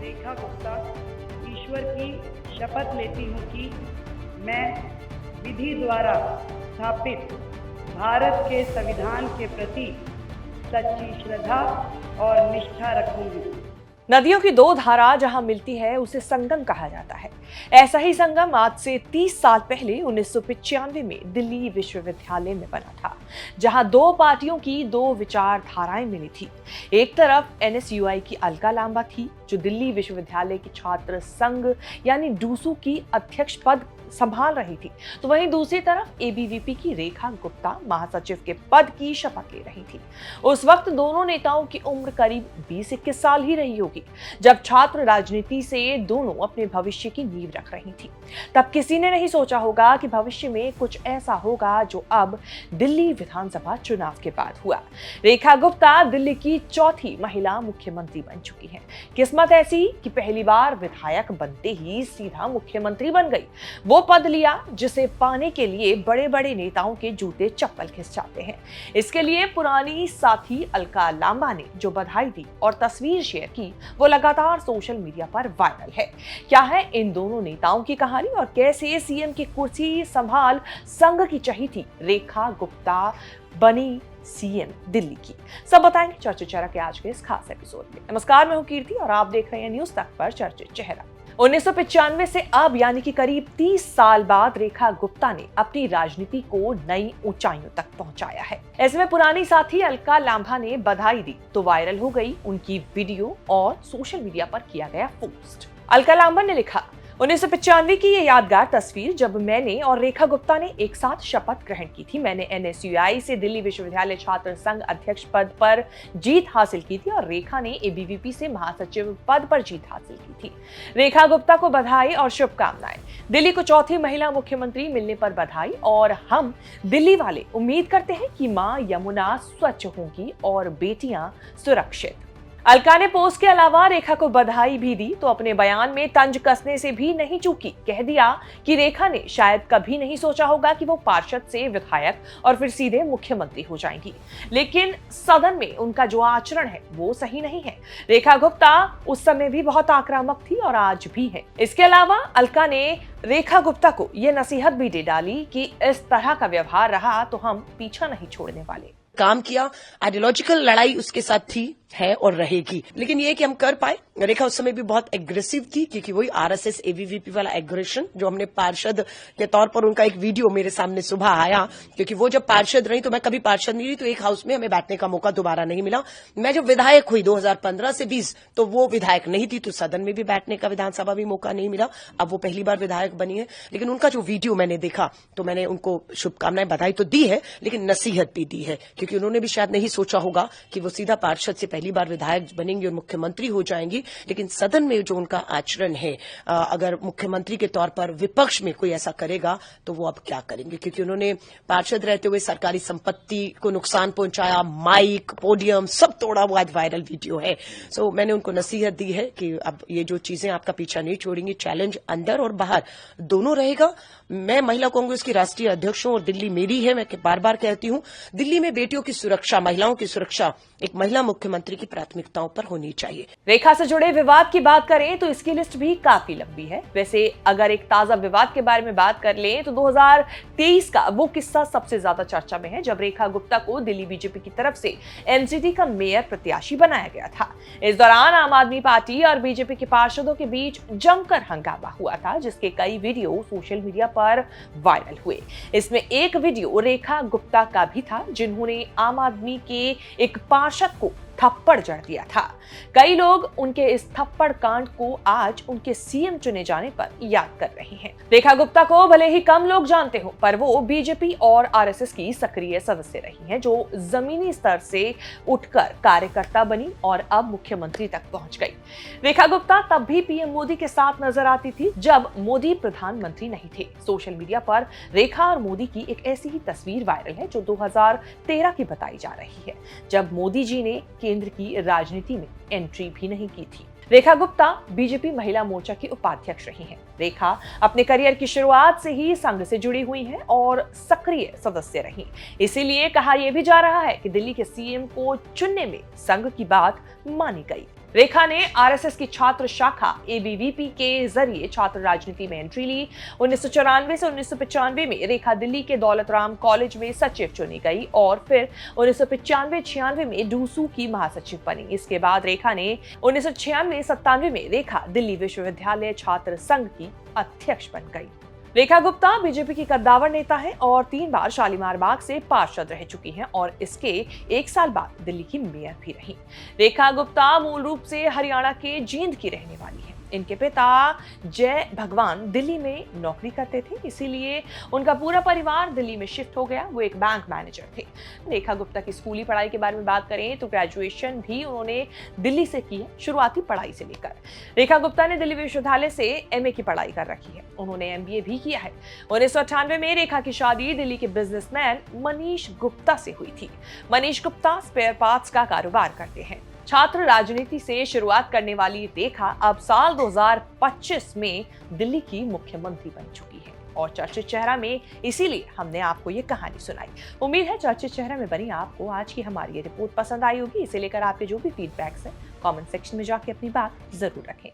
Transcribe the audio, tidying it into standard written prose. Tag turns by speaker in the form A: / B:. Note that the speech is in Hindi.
A: रेखा गुप्ता ईश्वर की शपथ लेती हूँ कि मैं विधि द्वारा स्थापित भारत के संविधान के प्रति सच्ची श्रद्धा और निष्ठा रखूंगी।
B: नदियों की दो धारा जहां मिलती है उसे संगम कहा जाता है। ऐसा ही संगम आज से 30 साल पहले 1995 में दिल्ली विश्वविद्यालय में बना था, जहां दो पार्टियों की दो विचारधाराएं मिली थी। एक तरफ एनएसयूआई की अलका लांबा थी, जो दिल्ली विश्वविद्यालय की छात्र संघ यानी डूसू की अध्यक्ष पद संभाल रही थी, तो वहीं दूसरी तरफ एबीवीपी की रेखा गुप्ता महासचिव के पद की शपथ ले रही थी। उस वक्त दोनों नेताओं की उम्र करीब 20-21 साल ही रही होगी, जब छात्र राजनीति से दोनों अपने भविष्य की नींव रख रही थी। तब किसी ने नहीं सोचा होगा कि भविष्य में कुछ ऐसा होगा जो अब दिल्ली विधानसभा चुनाव के बाद हुआ। रेखा गुप्ता दिल्ली की चौथी महिला मुख्यमंत्री बन चुकी है। किस्मत ऐसी कि पहली बार विधायक बनते ही सीधा मुख्यमंत्री बन गई। वो पद लिया जिसे पाने के लिए बड़े बड़े नेताओं के जूते चप्पल खिंच जाते हैं। इसके लिए पुरानी साथी अलका लांबा ने जो बधाई दी और तस्वीर शेयर की, वो लगातार सोशल मीडिया पर वायरल है। क्या है इन दोनों नेताओं की कहानी और कैसे सीएम की कुर्सी संभाल संघ की चहेती रेखा गुप्ता बनी सीएम दिल्ली की, सब बताएंगे चर्चित चेहरा के आज के इस खास एपिसोड में। नमस्कार, मैं हूं कीर्ति और आप देख रहे हैं न्यूज तक पर चर्चित चेहरा। 1995 से अब यानी कि करीब 30 साल बाद रेखा गुप्ता ने अपनी राजनीति को नई ऊंचाइयों तक पहुंचाया है। ऐसे में पुरानी साथी अलका लांबा ने बधाई दी तो वायरल हो गई उनकी वीडियो और सोशल मीडिया पर किया गया पोस्ट। अलका लांबा ने लिखा, 1995 की ये यादगार तस्वीर जब मैंने और रेखा गुप्ता ने एक साथ शपथ ग्रहण की थी। मैंने एनएसयूआई से दिल्ली विश्वविद्यालय छात्र संघ अध्यक्ष पद पर जीत हासिल की थी और रेखा ने एबीवीपी से महासचिव पद पर जीत हासिल की थी। रेखा गुप्ता को बधाई और शुभकामनाएं। दिल्ली को चौथी महिला मुख्यमंत्री मिलने पर बधाई और हम दिल्ली वाले उम्मीद करते हैं कि मां यमुना स्वच्छ होंगी और बेटियां सुरक्षित। अलका ने पोस्ट के अलावा रेखा को बधाई भी दी तो अपने बयान में तंज कसने से भी नहीं चूकी। कह दिया कि रेखा ने शायद कभी नहीं सोचा होगा कि वो पार्षद से विधायक और फिर सीधे मुख्यमंत्री हो जाएंगी, लेकिन सदन में उनका जो आचरण है वो सही नहीं है। रेखा गुप्ता उस समय भी बहुत आक्रामक थी और आज भी है। इसके अलावा अलका ने रेखा गुप्ता को ये नसीहत भी दे डाली कि इस तरह का व्यवहार रहा तो हम पीछा नहीं छोड़ने वाले।
C: काम किया, आइडियोलॉजिकल लड़ाई उसके साथ थी, है और रहेगी, लेकिन ये कि हम कर पाए। रेखा उस समय भी बहुत एग्रेसिव थी, क्योंकि वही आरएसएस एबीवीपी वाला एग्रेशन जो हमने पार्षद के तौर पर उनका एक वीडियो मेरे सामने सुबह आया, क्योंकि वो जब पार्षद रही तो मैं कभी पार्षद नहीं रही, तो एक हाउस में हमें बैठने का मौका दोबारा नहीं मिला। मैं जब विधायक हुई 2015 से 20 तो वो विधायक नहीं थी, तो सदन में भी बैठने का विधानसभा भी मौका नहीं मिला। अब वो पहली बार विधायक बनी है, लेकिन उनका जो वीडियो मैंने देखा तो मैंने उनको शुभकामनाएं बधाई तो दी है, लेकिन नसीहत भी दी है, क्योंकि उन्होंने भी शायद नहीं सोचा होगा कि वो सीधा पार्षद से पहली बार विधायक बनेंगी और मुख्यमंत्री हो जाएंगी। लेकिन सदन में जो उनका आचरण है, अगर मुख्यमंत्री के तौर पर विपक्ष में कोई ऐसा करेगा तो वो अब क्या करेंगे, क्योंकि उन्होंने पार्षद रहते हुए सरकारी संपत्ति को नुकसान पहुंचाया, माइक, पोडियम सब तोड़ा हुआ आज वायरल वीडियो है। सो मैंने उनको नसीहत दी है कि अब ये जो चीजें आपका पीछा नहीं छोड़ेंगी, चैलेंज अंदर और बाहर दोनों रहेगा। मैं महिला कांग्रेस की राष्ट्रीय अध्यक्ष हूं और दिल्ली मेरी है। मैं बार बार कहती हूं, दिल्ली में बेटियों की सुरक्षा, महिलाओं की सुरक्षा एक महिला मुख्यमंत्री की प्राथमिकताओं पर होनी चाहिए।
B: रेखा से जुड़े विवाद की बात करें तो इसकी लिस्ट भी काफी लंबी है। वैसे अगर एक ताजा विवाद के बारे में बात कर लें तो 2023 का वो किस्सा सबसे ज्यादा चर्चा में है, जब रेखा गुप्ता को दिल्ली बीजेपी की तरफ से एनसीटी का मेयर प्रत्याशी बनाया गया था। इस दौरान आम आदमी पार्टी और बीजेपी के पार्षदों के बीच जमकर हंगामा हुआ था, जिसके कई वीडियो सोशल मीडिया पर वायरल हुए। इसमें एक वीडियो रेखा गुप्ता का भी था, जिन्होंने आम आदमी के एक पार्षद को थप्पड़ जड़ दिया था। कई लोग उनके इस थप्पड़ कांड को आज उनके सीएम चुने जाने पर याद कर रहे हैं। रेखा गुप्ता को भले ही कम लोग जानते हो, पर वो बीजेपी और आरएसएस की सक्रिय सदस्य रही हैं, जो जमीनी स्तर से उठकर कार्यकर्ता बनी और अब मुख्यमंत्री तक पहुंच गई। रेखा गुप्ता तब भी पीएम मोदी के साथ नजर आती थी जब मोदी प्रधानमंत्री नहीं थे। सोशल मीडिया पर रेखा और मोदी की एक ऐसी ही तस्वीर वायरल है जो 2013 की बताई जा रही है, जब मोदी जी ने केंद्र की राजनीति में एंट्री भी नहीं की थी। रेखा गुप्ता बीजेपी महिला मोर्चा की उपाध्यक्ष रही हैं। रेखा अपने करियर की शुरुआत से ही संघ से जुड़ी हुई हैं और सक्रिय सदस्य रही। इसीलिए कहा यह भी जा रहा है कि दिल्ली के सीएम को चुनने में संघ की बात मानी गई। रेखा ने आरएसएस की छात्र शाखा एबीवीपी के जरिए छात्र राजनीति में एंट्री ली। 1994 से 1995 में रेखा दिल्ली के दौलत राम कॉलेज में सचिव चुनी गई और फिर 1995-96 में डूसू की महासचिव बनी। इसके बाद रेखा ने 1996-97 में रेखा दिल्ली विश्वविद्यालय छात्र संघ की अध्यक्ष बन गई। रेखा गुप्ता बीजेपी की कद्दावर नेता हैं और 3 बार शालीमार बाग से पार्षद रह चुकी हैं और इसके 1 साल बाद दिल्ली की मेयर भी रही। रेखा गुप्ता मूल रूप से हरियाणा के जींद की रहने वाली है। इनके पिता जय भगवान दिल्ली में नौकरी करते थे, इसीलिए उनका पूरा परिवार दिल्ली में शिफ्ट हो गया। वो एक बैंक मैनेजर थे। रेखा गुप्ता की स्कूली पढ़ाई के बारे में बात करें तो ग्रेजुएशन भी उन्होंने दिल्ली से की है, शुरुआती पढ़ाई से लेकर। रेखा गुप्ता ने दिल्ली विश्वविद्यालय से एमए की पढ़ाई कर रखी है। उन्होंने एमबीए भी किया है। 1998 में रेखा की शादी दिल्ली के बिजनेसमैन मनीष गुप्ता से हुई थी। मनीष गुप्ता स्पेयर पार्ट्स का कारोबार करते हैं। छात्र राजनीति से शुरुआत करने वाली रेखा अब साल 2025 में दिल्ली की मुख्यमंत्री बन चुकी है और चर्चित चेहरा में इसीलिए हमने आपको ये कहानी सुनाई। उम्मीद है चर्चित चेहरा में बनी आपको आज की हमारी ये रिपोर्ट पसंद आई होगी। इसे लेकर आपके जो भी फीडबैक्स हैं कमेंट सेक्शन में जाके अपनी बात जरूर रखें।